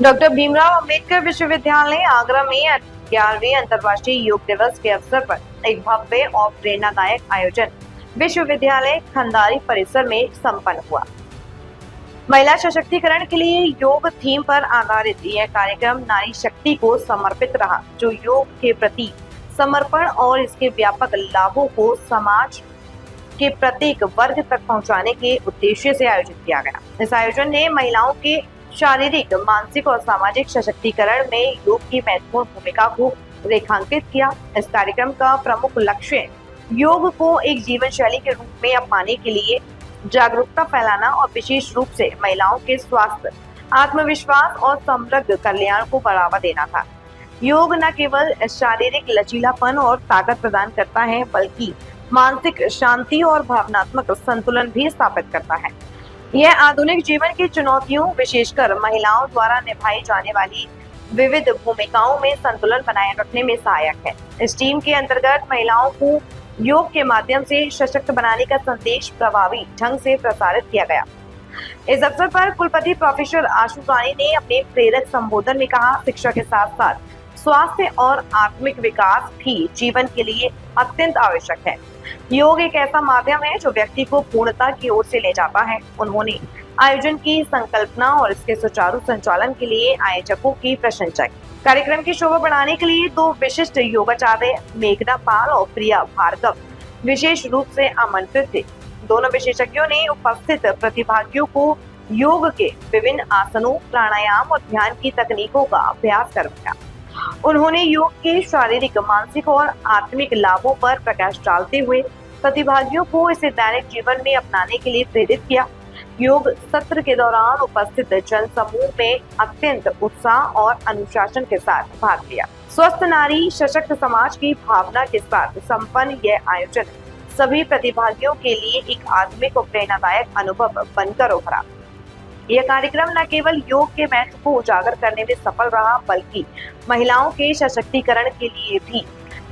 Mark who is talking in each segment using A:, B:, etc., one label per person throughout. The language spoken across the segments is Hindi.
A: डॉक्टर भीमराव अंबेडकर विश्वविद्यालय आगरा में 11वें अंतर्राष्ट्रीय योग दिवस के अवसर पर एक भव्य और प्रेरणादायक आयोजन विश्वविद्यालय खंडारी परिसर में संपन्न हुआ। महिला सशक्तिकरण के लिए योग थीम पर आधारित यह कार्यक्रम नारी शक्ति को समर्पित रहा, जो योग के प्रति समर्पण और इसके व्यापक लाभों को समाज के प्रत्येक वर्ग तक पहुंचाने के उद्देश्य से आयोजित किया गया। इस आयोजन ने महिलाओं के शारीरिक, मानसिक और सामाजिक सशक्तिकरण में योग की महत्वपूर्ण भूमिका को रेखांकित किया। इस कार्यक्रम का प्रमुख लक्ष्य योग को एक जीवन शैली के रूप में अपनाने के लिए जागरूकता फैलाना और विशेष रूप से महिलाओं के स्वास्थ्य, आत्मविश्वास और समग्र कल्याण को बढ़ावा देना था। योग न केवल शारीरिक लचीलापन और ताकत प्रदान करता है, बल्कि मानसिक शांति और भावनात्मक संतुलन भी स्थापित करता है। यह आधुनिक जीवन की चुनौतियों, विशेषकर महिलाओं द्वारा निभाई जाने वाली विविध भूमिकाओं में संतुलन बनाए रखने में सहायक है। इस टीम के अंतर्गत महिलाओं को योग के माध्यम से सशक्त बनाने का संदेश प्रभावी ढंग से प्रसारित किया गया। इस अवसर पर कुलपति प्रोफेसर आशु रानी ने अपने प्रेरक संबोधन में कहा, शिक्षा के साथ साथ स्वास्थ्य और आत्मिक विकास भी जीवन के लिए अत्यंत आवश्यक है। योग एक ऐसा माध्यम है जो व्यक्ति को पूर्णता की ओर से ले जाता है। उन्होंने आयोजन की संकल्पना और इसके सुचारू संचालन के लिए आयोजकों की प्रशंसा की। कार्यक्रम की शोभा बढ़ाने के लिए दो विशिष्ट योगाचार्य मेघना पाल और प्रिया भार्गव विशेष रूप से आमंत्रित थे। दोनों विशेषज्ञों ने उपस्थित प्रतिभागियों को योग के विभिन्न आसनों, प्राणायाम और ध्यान की तकनीकों का अभ्यास करवाया। उन्होंने योग के शारीरिक, मानसिक और आत्मिक लाभों पर प्रकाश डालते हुए प्रतिभागियों को इसे दैनिक जीवन में अपनाने के लिए प्रेरित किया। योग सत्र के दौरान उपस्थित जन समूह में अत्यंत उत्साह और अनुशासन के साथ भाग लिया। स्वस्थ नारी सशक्त समाज की भावना के साथ संपन्न यह आयोजन सभी प्रतिभागियों के लिए एक आत्मिक और प्रेरणादायक अनुभव बनकर उभरा। यह कार्यक्रम न केवल योग के महत्व को उजागर करने में सफल रहा, बल्कि महिलाओं के सशक्तिकरण के लिए भी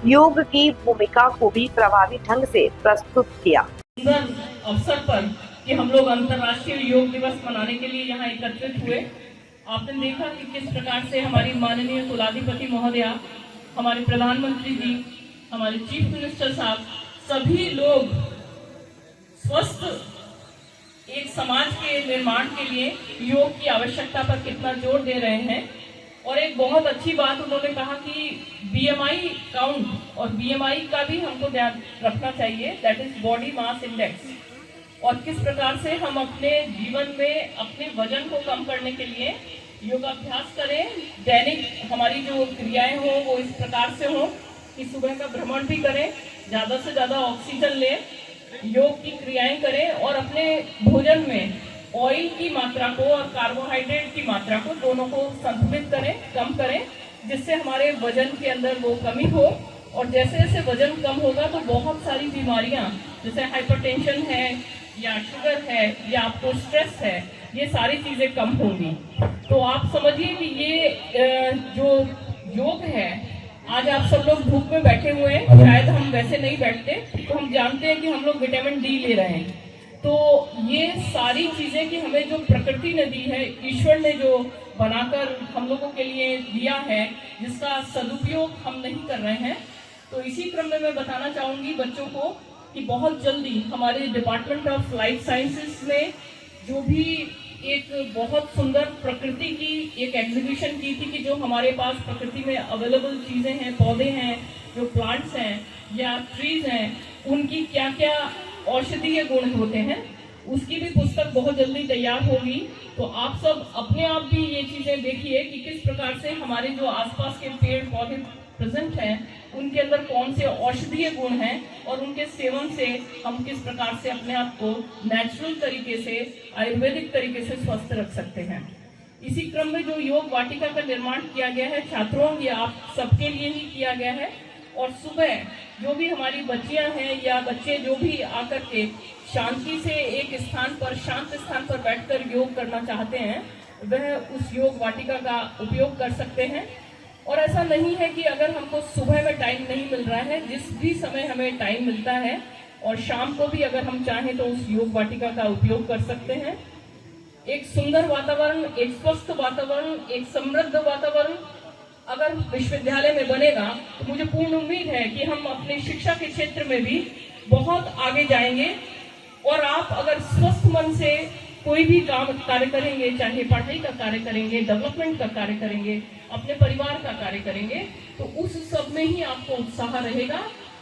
A: योग की भूमिका को भी प्रभावी ढंग से प्रस्तुत किया।
B: अवसर पर कि हम लोग अंतर्राष्ट्रीय योग दिवस मनाने के लिए यहाँ एकत्रित हुए। आपने देखा कि किस प्रकार से हमारी माननीय कुलाधिपति महोदया, हमारे प्रधानमंत्री जी, हमारे चीफ मिनिस्टर साहब, सभी लोग स्वस्थ एक समाज के निर्माण के लिए योग की आवश्यकता पर कितना जोर दे रहे हैं। और एक बहुत अच्छी बात उन्होंने कहा कि बीएमआई काउंट और बीएमआई का भी हमको ध्यान रखना चाहिए, that is body mass index, और किस प्रकार से हम अपने जीवन में अपने वजन को कम करने के लिए योगाभ्यास करें। दैनिक हमारी जो क्रियाएं हो वो इस प्रकार से हो कि सुबह का भ्रमण भी करें, ज़्यादा से ज़्यादा ऑक्सीजन लें, योग की क्रियाएं करें और अपने भोजन में ऑयल की मात्रा को और कार्बोहाइड्रेट की मात्रा को दोनों को संतुलित करें, कम करें, जिससे हमारे वजन के अंदर वो कमी हो। और जैसे जैसे वजन कम होगा तो बहुत सारी बीमारियां जैसे हाइपरटेंशन है या शुगर है या आपको स्ट्रेस है, ये सारी चीज़ें कम होंगी। तो आप समझिए कि ये जो योग है, आज आप सब लोग धूप में बैठे हुए हैं, शायद हम वैसे नहीं बैठते, तो हम जानते हैं कि हम लोग विटामिन डी ले रहे हैं। तो ये सारी चीज़ें कि हमें जो प्रकृति ने दी है, ईश्वर ने जो बनाकर हम लोगों के लिए दिया है, जिसका सदुपयोग हम नहीं कर रहे हैं। तो इसी क्रम में मैं बताना चाहूँगी बच्चों को कि बहुत जल्दी हमारे डिपार्टमेंट ऑफ लाइफ साइंसेस में जो भी एक बहुत सुंदर प्रकृति की एक एग्जीबिशन की थी कि जो हमारे पास प्रकृति में अवेलेबल चीज़ें हैं, पौधे हैं, जो प्लांट्स हैं या ट्रीज हैं, उनकी क्या क्या औषधीय गुण होते हैं, उसकी भी पुस्तक बहुत जल्दी तैयार होगी। तो आप सब अपने आप भी ये चीज़ें देखिए कि किस प्रकार से हमारे जो आसपास के पेड़ पौधे प्रेजेंट हैं, उनके अंदर कौन से औषधीय गुण हैं और उनके सेवन से हम किस प्रकार से अपने आप को नेचुरल तरीके से, आयुर्वेदिक तरीके से स्वस्थ रख सकते हैं। इसी क्रम में जो योग वाटिका का निर्माण किया गया है छात्रों, ये आप सबके लिए ही किया गया है। और सुबह जो भी हमारी बच्चियां हैं या बच्चे जो भी आकर के शांति से एक स्थान पर, शांत स्थान पर बैठकर योग करना चाहते हैं, वह उस योग वाटिका का उपयोग कर सकते हैं। और ऐसा नहीं है कि अगर हमको सुबह में टाइम नहीं मिल रहा है, जिस भी समय हमें टाइम मिलता है और शाम को भी अगर हम चाहें तो उस योग वाटिका का उपयोग कर सकते हैं। एक सुंदर वातावरण, एक स्वस्थ वातावरण, एक समृद्ध वातावरण अगर विश्वविद्यालय में बनेगा तो मुझे पूर्ण उम्मीद है कि हम अपने शिक्षा के क्षेत्र में भी बहुत आगे जाएंगे। और आप अगर स्वस्थ मन से कोई भी कार्य करेंगे, चाहे पढ़ाई का कार्य करेंगे, डेवलपमेंट का कार्य करेंगे, अपने परिवार का कार्य करेंगे, तो उस सब में ही आपको उत्साह रहेगा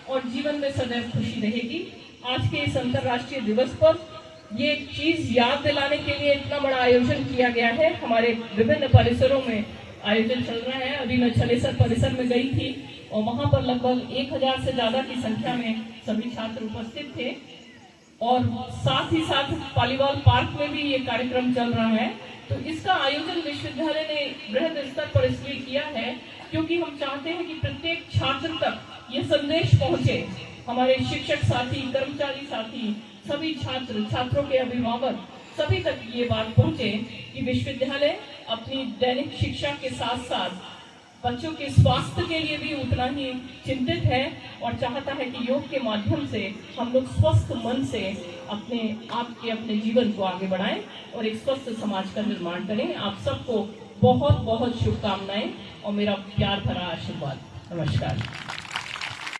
B: और जीवन में सदैव खुशी रहेगी। आज के इस अंतर्राष्ट्रीय दिवस पर ये चीज याद दिलाने के लिए इतना बड़ा आयोजन किया गया है। हमारे विभिन्न परिसरों में आयोजन चल रहा है। अभी मैं छलेसर परिसर में गई थी और वहां पर लगभग 1000 से ज्यादा की संख्या में सभी छात्र उपस्थित थे और साथ ही साथ पालीवाल पार्क में भी ये कार्यक्रम चल रहा है। तो इसका आयोजन विश्वविद्यालय ने बृहद स्तर पर इसलिए किया है क्योंकि हम चाहते हैं कि प्रत्येक छात्र तक ये संदेश पहुंचे, हमारे शिक्षक साथी, कर्मचारी साथी, सभी छात्र, छात्रों के अभिभावक, सभी तक ये बात पहुंचे कि विश्वविद्यालय अपनी दैनिक शिक्षा के साथ साथ बच्चों के स्वास्थ्य के लिए भी उतना ही चिंतित है और चाहता है कि योग के माध्यम से हम लोग स्वस्थ मन से अपने आप के अपने जीवन को आगे बढ़ाएं और एक स्वस्थ समाज का निर्माण करें। आप सबको बहुत बहुत शुभकामनाएं और मेरा प्यार भरा आशीर्वाद। नमस्कार।